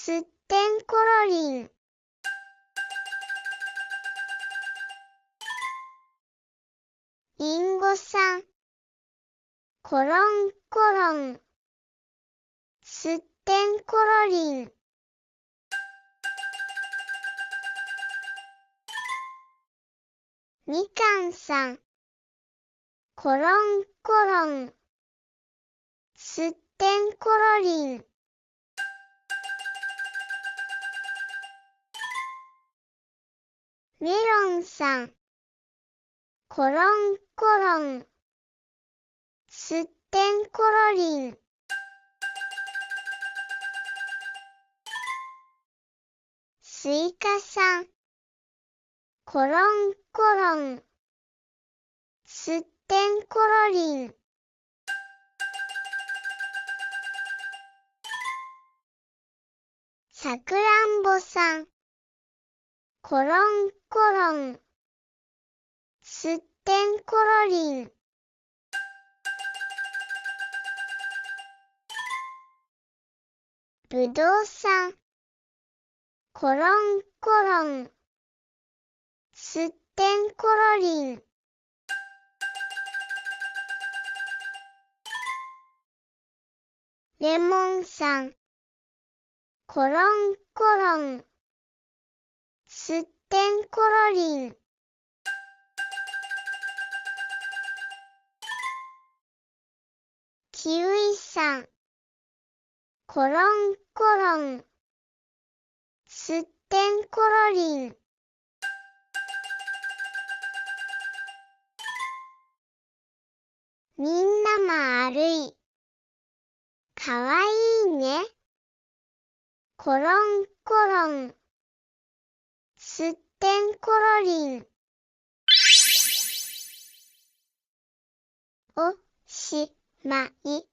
すってんころりん。りんごさん。コロンコロン。すってんころりん。みかんさん。コロンコロン。すってんころりん。メロンさん。コロンコロン。すってんころりん。スイカさん。コロンコロン。すってんころりん。さくらんぼさん。コロンコロン。すってんころりん。ぶどうさん。コロンコロン。すってんころりん。レモンさん。コロンコロン。すってんころりん。キウイさん。コロンコロン。すってんころりん。みんなまあるい。かわいいね。コロンコロン。すってんころりん。おしまい。